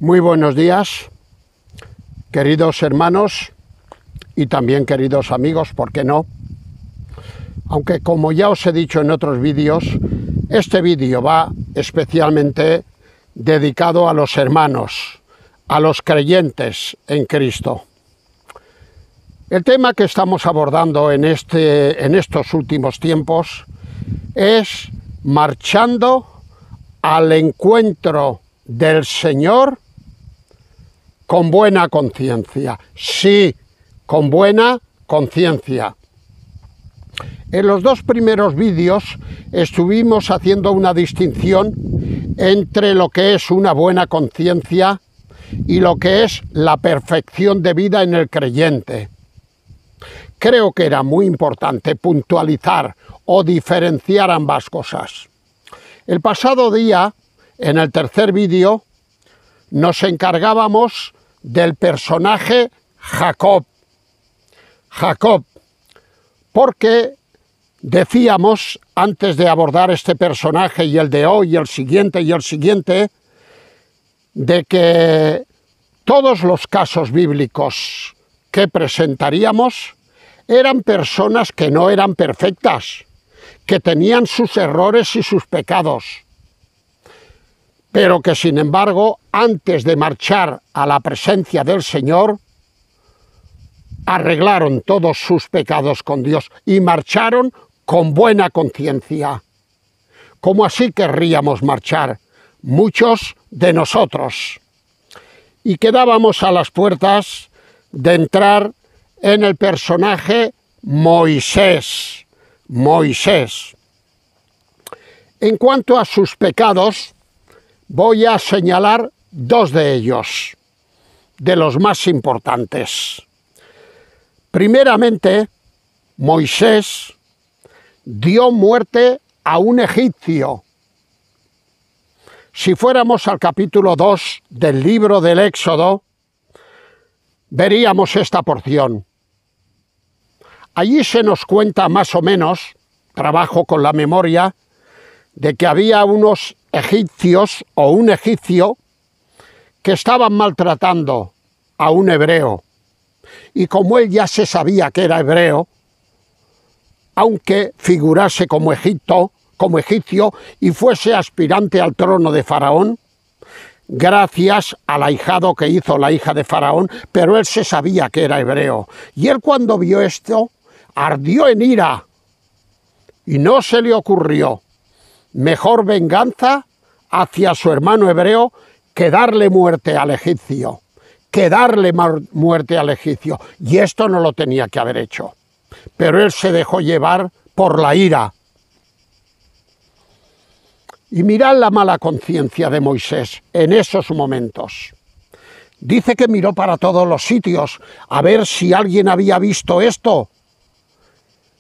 Muy buenos días, queridos hermanos y también queridos amigos, ¿por qué no? Aunque como ya os he dicho en otros vídeos, este vídeo va especialmente dedicado a los hermanos, a los creyentes en Cristo. El tema que estamos abordando en estos últimos tiempos es marchando al encuentro del Señor con buena conciencia. Sí, con buena conciencia. En los dos primeros vídeos estuvimos haciendo una distinción entre lo que es una buena conciencia y lo que es la perfección de vida en el creyente. Creo que era muy importante puntualizar o diferenciar ambas cosas. El pasado día, en el tercer vídeo, nos encargábamos del personaje Jacob. Jacob, porque decíamos, antes de abordar este personaje y el de hoy, y el siguiente, de que todos los casos bíblicos que presentaríamos eran personas que no eran perfectas, que tenían sus errores y sus pecados, pero que sin embargo, antes de marchar a la presencia del Señor, arreglaron todos sus pecados con Dios y marcharon con buena conciencia. Como así querríamos marchar muchos de nosotros. Y quedábamos a las puertas de entrar en el personaje Moisés. Moisés. En cuanto a sus pecados, voy a señalar dos de ellos, de los más importantes. Primeramente, Moisés dio muerte a un egipcio. Si fuéramos al capítulo 2 del libro del Éxodo, veríamos esta porción. Allí se nos cuenta más o menos, trabajo con la memoria, de que había unos egipcios o un egipcio que estaban maltratando a un hebreo. Y como él ya se sabía que era hebreo, aunque figurase como egipcio y fuese aspirante al trono de Faraón, gracias al ahijado que hizo la hija de Faraón, pero él se sabía que era hebreo. Y él, cuando vio esto, ardió en ira y no se le ocurrió mejor venganza hacia su hermano hebreo que darle muerte al egipcio. Y esto no lo tenía que haber hecho. Pero él se dejó llevar por la ira. Y mirad la mala conciencia de Moisés en esos momentos. Dice que miró para todos los sitios a ver si alguien había visto esto.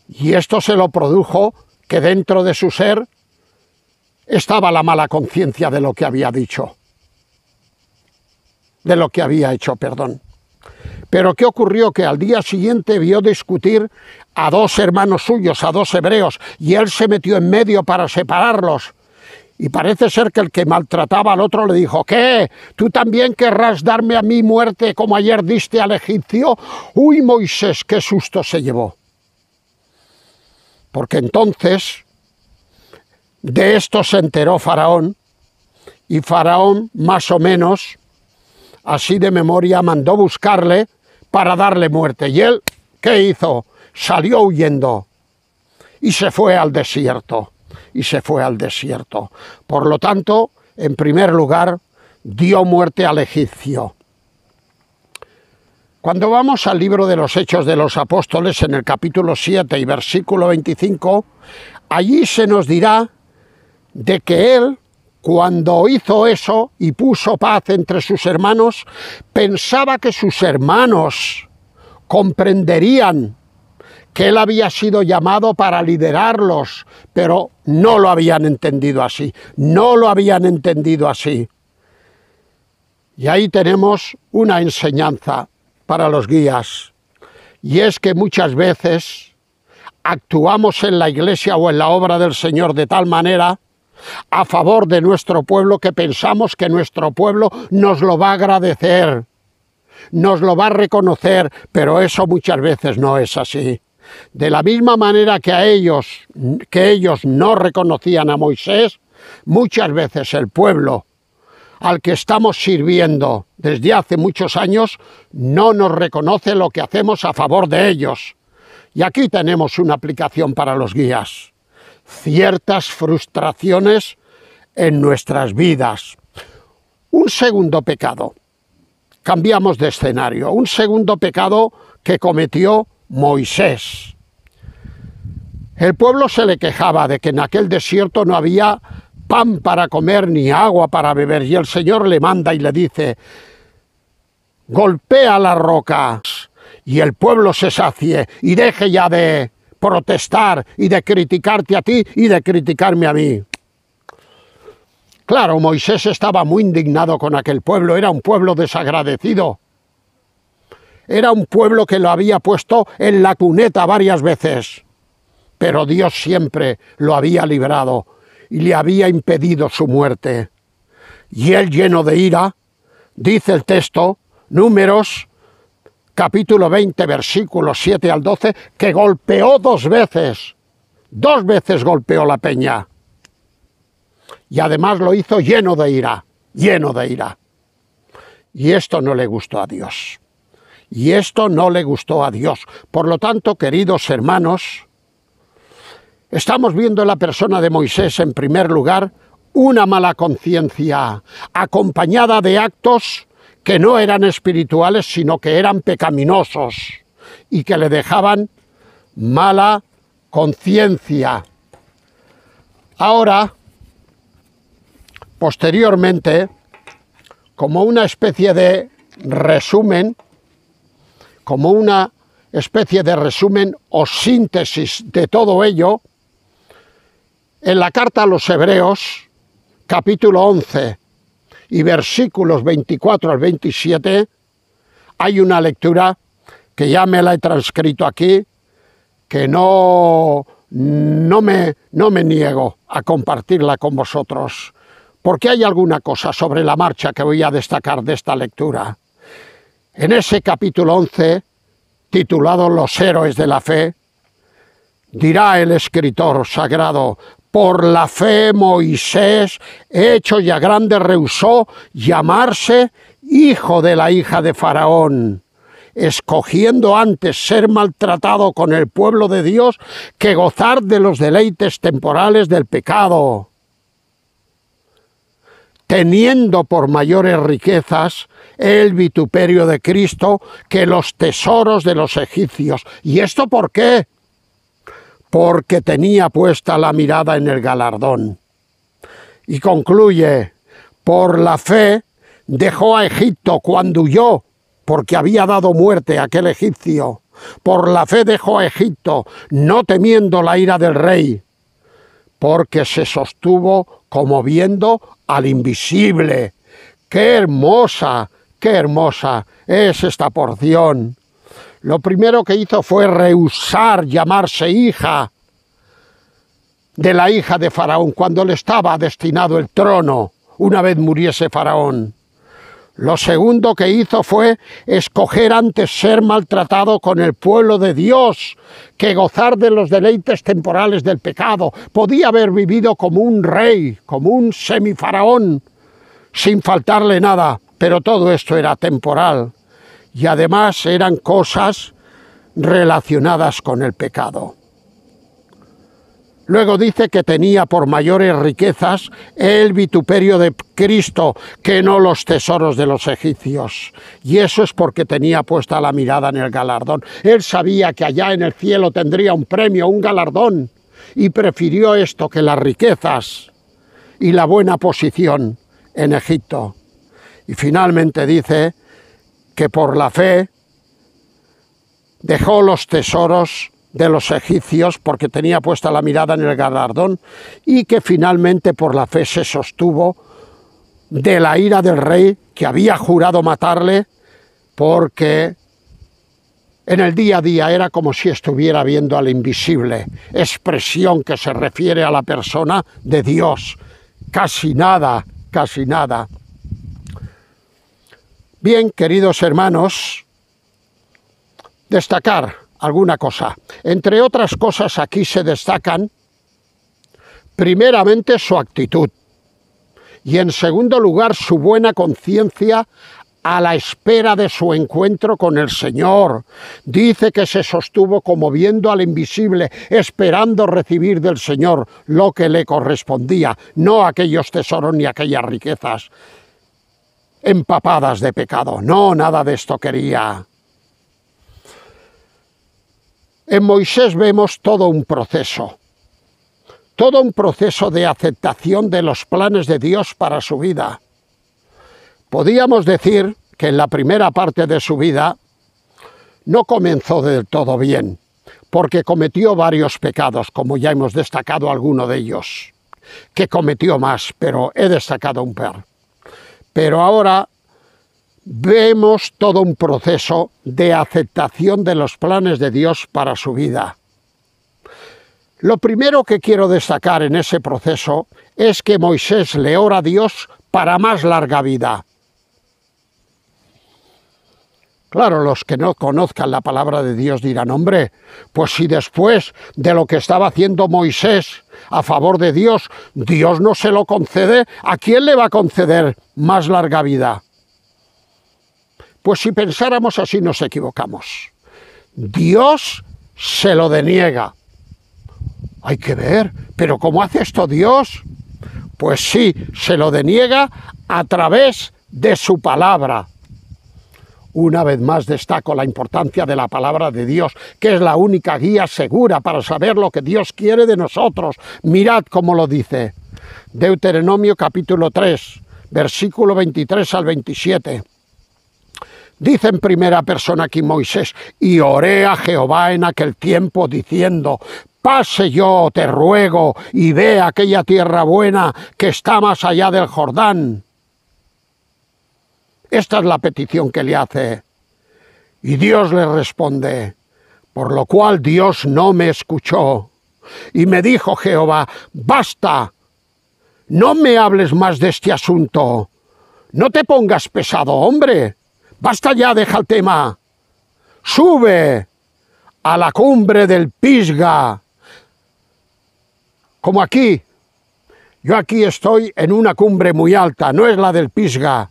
Y esto se lo produjo que dentro de su ser estaba la mala conciencia de lo que había dicho. De lo que había hecho, perdón. Pero ¿qué ocurrió? Que al día siguiente vio discutir a dos hermanos suyos, a dos hebreos, y él se metió en medio para separarlos. Y parece ser que el que maltrataba al otro le dijo: ¿qué? ¿Tú también querrás darme a mí muerte como ayer diste al egipcio? ¡Uy, Moisés, qué susto se llevó! Porque entonces de esto se enteró Faraón, y Faraón, más o menos, así de memoria, mandó buscarle para darle muerte. Y él, ¿qué hizo? Salió huyendo y se fue al desierto. Por lo tanto, en primer lugar, dio muerte al egipcio. Cuando vamos al libro de los Hechos de los Apóstoles, en el capítulo 7 y versículo 25, allí se nos dirá de que él, cuando hizo eso y puso paz entre sus hermanos, pensaba que sus hermanos comprenderían que él había sido llamado para liderarlos, pero no lo habían entendido así, Y ahí tenemos una enseñanza para los guías, y es que muchas veces actuamos en la iglesia o en la obra del Señor de tal manera a favor de nuestro pueblo, que pensamos que nuestro pueblo nos lo va a agradecer, nos lo va a reconocer, pero eso muchas veces no es así. De la misma manera que ellos no reconocían a Moisés, muchas veces el pueblo al que estamos sirviendo desde hace muchos años no nos reconoce lo que hacemos a favor de ellos. Y aquí tenemos una aplicación para los guías. Ciertas frustraciones en nuestras vidas. Un segundo pecado. Cambiamos de escenario. Un segundo pecado que cometió Moisés. El pueblo se le quejaba de que en aquel desierto no había pan para comer ni agua para beber, y el Señor le manda y le dice: golpea la roca y el pueblo se sacie y deje ya de protestar y de criticarte a ti y de criticarme a mí. Claro, Moisés estaba muy indignado con aquel pueblo, era un pueblo desagradecido. Era un pueblo que lo había puesto en la cuneta varias veces, pero Dios siempre lo había librado y le había impedido su muerte. Y él, lleno de ira, dice el texto, Números, capítulo 20, versículos 7 al 12, que golpeó 2 veces. 2 veces golpeó la peña. Y además lo hizo lleno de ira, lleno de ira. Y esto no le gustó a Dios. Y esto no le gustó a Dios. Por lo tanto, queridos hermanos, estamos viendo en la persona de Moisés, en primer lugar, una mala conciencia, acompañada de actos que no eran espirituales, sino que eran pecaminosos y que le dejaban mala conciencia. Ahora, posteriormente, como una especie de resumen, o síntesis de todo ello, en la carta a los Hebreos, capítulo 11 y versículos 24 al 27, hay una lectura que ya me la he transcrito aquí, que no me niego a compartirla con vosotros, porque hay alguna cosa sobre la marcha que voy a destacar de esta lectura. En ese capítulo 11, titulado Los héroes de la fe, dirá el escritor sagrado: por la fe Moisés, hecho ya grande, rehusó llamarse hijo de la hija de Faraón, escogiendo antes ser maltratado con el pueblo de Dios que gozar de los deleites temporales del pecado, teniendo por mayores riquezas el vituperio de Cristo que los tesoros de los egipcios. ¿Y esto por qué? Porque tenía puesta la mirada en el galardón. Y concluye: por la fe dejó a Egipto cuando huyó, porque había dado muerte a aquel egipcio. Por la fe dejó a Egipto, no temiendo la ira del rey, porque se sostuvo como viendo al invisible. ¡Qué hermosa es esta porción! Lo primero que hizo fue rehusar llamarse hija de la hija de Faraón, cuando le estaba destinado el trono una vez muriese Faraón. Lo segundo que hizo fue escoger antes ser maltratado con el pueblo de Dios que gozar de los deleites temporales del pecado. Podía haber vivido como un rey, como un semifaraón, sin faltarle nada, pero todo esto era temporal y además eran cosas relacionadas con el pecado. Luego dice que tenía por mayores riquezas el vituperio de Cristo que no los tesoros de los egipcios. Y eso es porque tenía puesta la mirada en el galardón. Él sabía que allá en el cielo tendría un premio, un galardón, y prefirió esto que las riquezas y la buena posición en Egipto. Y finalmente dice que por la fe dejó los tesoros de los egipcios porque tenía puesta la mirada en el galardón, y que finalmente por la fe se sostuvo de la ira del rey que había jurado matarle, porque En el día a día era como si estuviera viendo al invisible, expresión que se refiere a la persona de Dios. Casi nada, casi nada. Bien, queridos hermanos, destacar alguna cosa. Entre otras cosas, aquí se destacan, primeramente, su actitud y, en segundo lugar, su buena conciencia a la espera de su encuentro con el Señor. Dice que se sostuvo como viendo al invisible, esperando recibir del Señor lo que le correspondía, no aquellos tesoros ni aquellas riquezas empapadas de pecado. No, nada de esto quería. En Moisés vemos todo un proceso de aceptación de los planes de Dios para su vida. Podíamos decir que en la primera parte de su vida no comenzó del todo bien, porque cometió varios pecados, como ya hemos destacado alguno de ellos, que cometió más, pero he destacado un par. Pero ahora vemos todo un proceso de aceptación de los planes de Dios para su vida. Lo primero que quiero destacar en ese proceso es que Moisés le ora a Dios para más larga vida. Claro, los que no conozcan la palabra de Dios dirán, hombre, pues si después de lo que estaba haciendo Moisés a favor de Dios, Dios no se lo concede, ¿a quién le va a conceder más larga vida? Pues si pensáramos así nos equivocamos. Dios se lo deniega. Hay que ver, ¿pero cómo hace esto Dios? Pues sí, se lo deniega a través de su palabra. Una vez más destaco la importancia de la palabra de Dios, que es la única guía segura para saber lo que Dios quiere de nosotros. Mirad cómo lo dice. Deuteronomio capítulo 3, versículo 23 al 27. Dice en primera persona aquí Moisés, y oré a Jehová en aquel tiempo diciendo, pase yo, te ruego, y ve aquella tierra buena que está más allá del Jordán. Esta es la petición que le hace. Y Dios le responde, por lo cual Dios no me escuchó. Y me dijo Jehová, basta, no me hables más de este asunto. No te pongas pesado, hombre. Basta ya, deja el tema. Sube a la cumbre del Pisga. Como aquí. Yo aquí estoy en una cumbre muy alta, no es la del Pisga.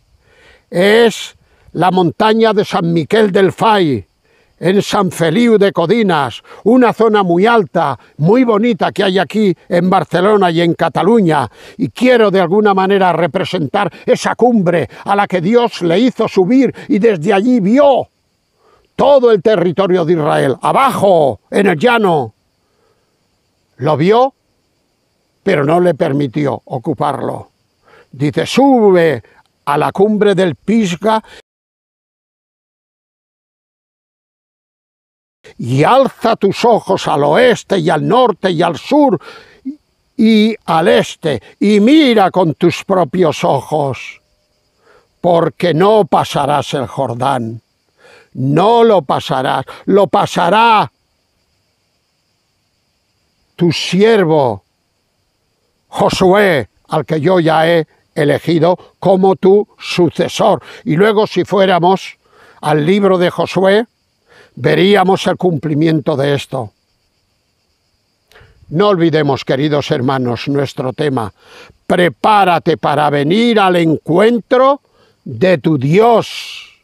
Es la montaña de San Miquel del Fai, en Sant Feliu de Codines, una zona muy alta, muy bonita que hay aquí en Barcelona y en Cataluña, y quiero de alguna manera representar esa cumbre a la que Dios le hizo subir y desde allí vio todo el territorio de Israel, abajo, en el llano. Lo vio, pero no le permitió ocuparlo. Dice, sube a la cumbre del Pisga y alza tus ojos al oeste y al norte y al sur y al este y mira con tus propios ojos, porque no pasarás el Jordán, no lo pasarás, lo pasará tu siervo Josué, al que yo ya he elegido como tu sucesor. Y luego, si fuéramos al libro de Josué, veríamos el cumplimiento de esto. No olvidemos, queridos hermanos, nuestro tema. Prepárate para venir al encuentro de tu Dios.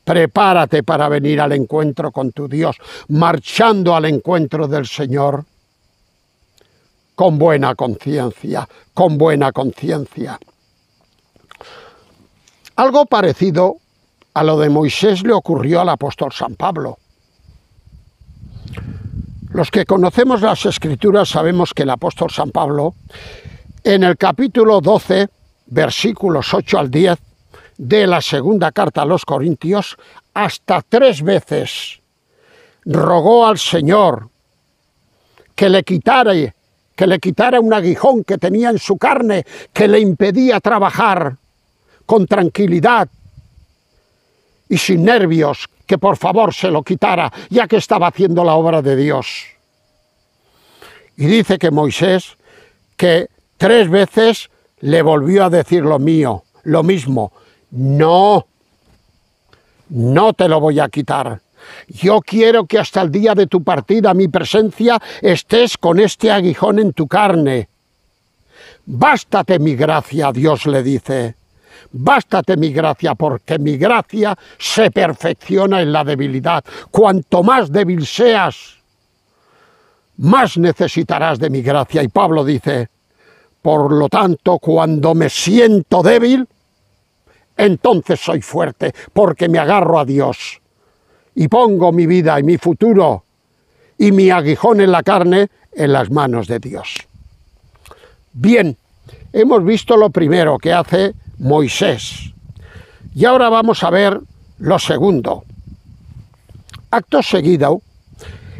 Prepárate para venir al encuentro con tu Dios, marchando al encuentro del Señor con buena conciencia, con buena conciencia. Algo parecido a lo de Moisés le ocurrió al apóstol San Pablo. Los que conocemos las Escrituras sabemos que el apóstol San Pablo, en el capítulo 12, versículos 8 al 10, de la segunda carta a los Corintios, hasta 3 veces rogó al Señor que le quitara un aguijón que tenía en su carne, que le impedía trabajar con tranquilidad. y sin nervios, que por favor se lo quitara, ya que estaba haciendo la obra de Dios. Y dice que Moisés, que 3 veces le volvió a decir lo mismo. No, no te lo voy a quitar. Yo quiero que hasta el día de tu partida, mi presencia, estés con este aguijón en tu carne. Bástate mi gracia, Dios le dice. Bástate mi gracia, porque mi gracia se perfecciona en la debilidad. Cuanto más débil seas, más necesitarás de mi gracia. Y Pablo dice, por lo tanto, cuando me siento débil, entonces soy fuerte, porque me agarro a Dios y pongo mi vida y mi futuro y mi aguijón en la carne en las manos de Dios. Bien, hemos visto lo primero que hace Moisés. Y ahora vamos a ver lo segundo. Acto seguido,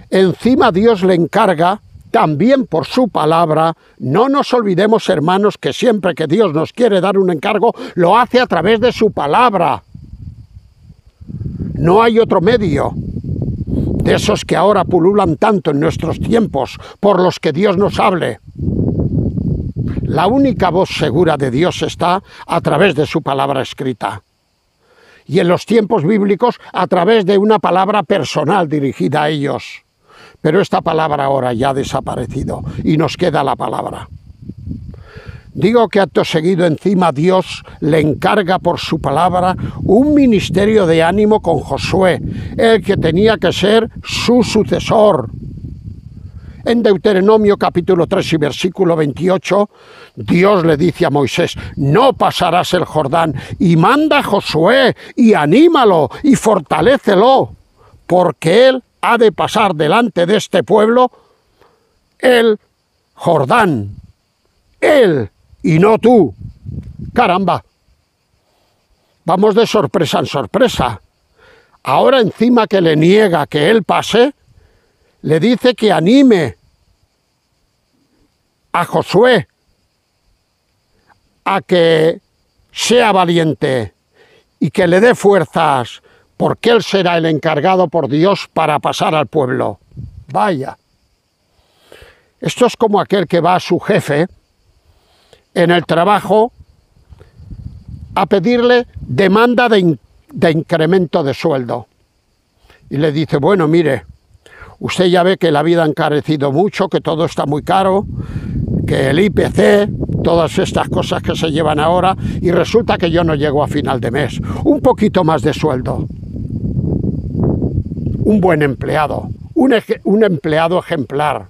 encima Dios le encarga, también por su palabra. No nos olvidemos, hermanos, que siempre que Dios nos quiere dar un encargo, lo hace a través de su palabra. No hay otro medio de esos que ahora pululan tanto en nuestros tiempos, por los que Dios nos hable. La única voz segura de Dios está a través de su palabra escrita. Y en los tiempos bíblicos, a través de una palabra personal dirigida a ellos. Pero esta palabra ahora ya ha desaparecido y nos queda la palabra. Digo que acto seguido encima Dios le encarga por su palabra un ministerio de ánimo con Josué, el que tenía que ser su sucesor. En Deuteronomio capítulo 3 y versículo 28, Dios le dice a Moisés, no pasarás el Jordán, y manda a Josué, y anímalo, y fortalécelo, porque él ha de pasar delante de este pueblo el Jordán. Él, y no tú. Caramba. Vamos de sorpresa en sorpresa. Ahora encima que le niega que él pase, le dice que anime a Josué a que sea valiente y que le dé fuerzas, porque él será el encargado por Dios para pasar al pueblo. Vaya. Esto es como aquel que va a su jefe en el trabajo a pedirle demanda de incremento de sueldo. Y le dice, bueno, mire, usted ya ve que la vida ha encarecido mucho, que todo está muy caro, que el IPC, todas estas cosas que se llevan ahora, y resulta que yo no llego a final de mes. Un poquito más de sueldo. Un buen empleado, un empleado ejemplar,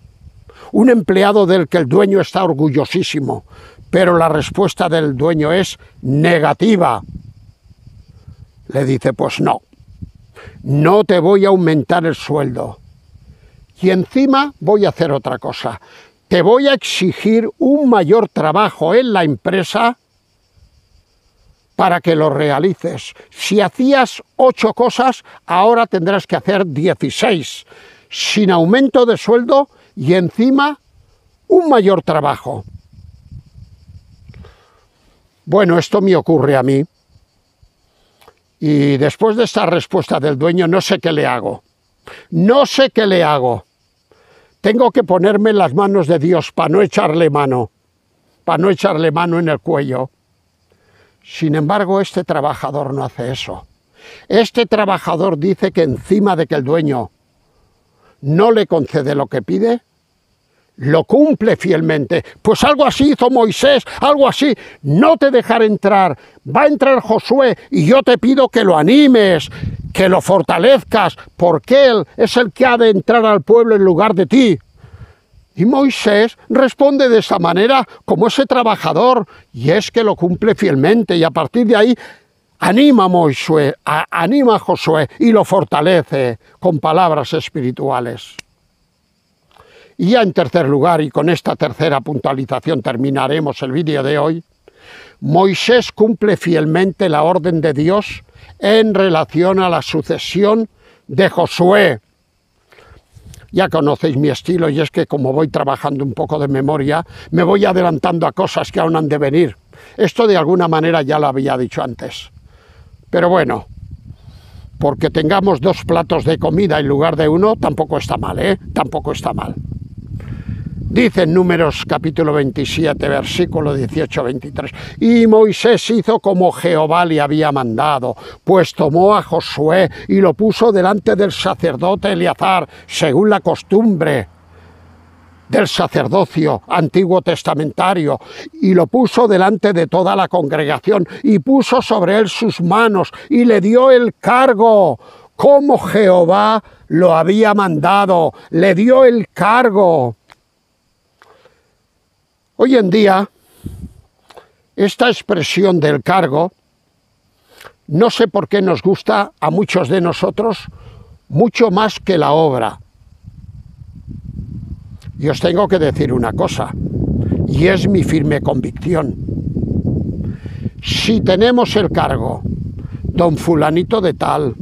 un empleado del que el dueño está orgullosísimo, pero la respuesta del dueño es negativa. Le dice, pues no, no te voy a aumentar el sueldo. Y encima voy a hacer otra cosa. Te voy a exigir un mayor trabajo en la empresa para que lo realices. Si hacías 8 cosas, ahora tendrás que hacer 16, sin aumento de sueldo y encima un mayor trabajo. Bueno, esto me ocurre a mí. Y después de esta respuesta del dueño, no sé qué le hago. No sé qué le hago. Tengo que ponerme en las manos de Dios para no echarle mano en el cuello. Sin embargo, este trabajador no hace eso. Este trabajador dice que encima de que el dueño no le concede lo que pide, lo cumple fielmente. Pues algo así hizo Moisés, algo así. No te dejaré entrar. Va a entrar Josué y yo te pido que lo animes, que lo fortalezcas, porque él es el que ha de entrar al pueblo en lugar de ti. Y Moisés responde de esa manera como ese trabajador, y es que lo cumple fielmente, y a partir de ahí anima a Josué y lo fortalece con palabras espirituales. Y ya en tercer lugar, y con esta tercera puntualización terminaremos el vídeo de hoy, Moisés cumple fielmente la orden de Dios en relación a la sucesión de Josué. Ya conocéis mi estilo, y es que como voy trabajando un poco de memoria, me voy adelantando a cosas que aún han de venir. Esto de alguna manera ya lo había dicho antes. Pero bueno, porque tengamos 2 platos de comida en lugar de 1, tampoco está mal, ¿eh? Tampoco está mal. Dice en Números capítulo 27, versículo 18-23, y Moisés hizo como Jehová le había mandado, pues tomó a Josué y lo puso delante del sacerdote Eleazar, según la costumbre del sacerdocio antiguo testamentario, y lo puso delante de toda la congregación, y puso sobre él sus manos, y le dio el cargo, como Jehová lo había mandado, le dio el cargo. Hoy en día, esta expresión del cargo, no sé por qué nos gusta a muchos de nosotros mucho más que la obra. Y os tengo que decir una cosa, y es mi firme convicción. Si tenemos el cargo, don fulanito de tal,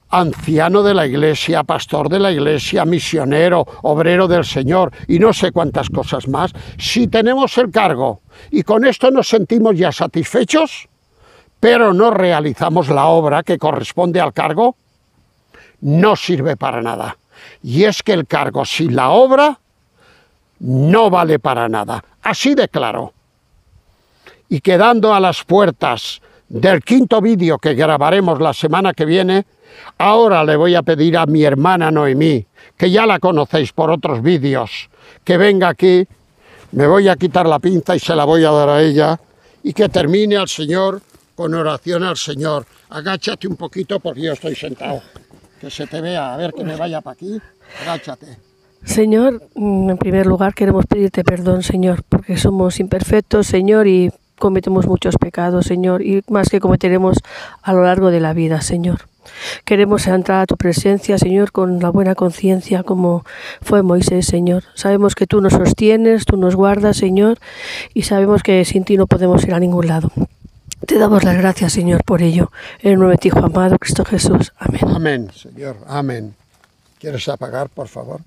anciano de la iglesia, pastor de la iglesia, misionero, obrero del Señor y no sé cuántas cosas más, si tenemos el cargo y con esto nos sentimos ya satisfechos, pero no realizamos la obra que corresponde al cargo, no sirve para nada. Y es que el cargo sin la obra no vale para nada, así de claro. Y quedando a las puertas del 5.º vídeo que grabaremos la semana que viene, ahora le voy a pedir a mi hermana Noemí, que ya la conocéis por otros vídeos, que venga aquí, me voy a quitar la pinza y se la voy a dar a ella, y que termine al Señor con oración al Señor. Agáchate un poquito porque yo estoy sentado, que se te vea, a ver que me vaya para aquí, agáchate. Señor, en primer lugar queremos pedirte perdón, Señor, porque somos imperfectos, Señor, y cometemos muchos pecados, Señor, y más que cometeremos a lo largo de la vida, Señor. Queremos entrar a tu presencia, Señor, con la buena conciencia como fue Moisés, Señor. Sabemos que tú nos sostienes, tú nos guardas, Señor, y sabemos que sin ti no podemos ir a ningún lado. Te damos las gracias, Señor, por ello. En el nombre de tu Hijo amado, Cristo Jesús. Amén. Amén, Señor, amén. ¿Quieres apagar, por favor?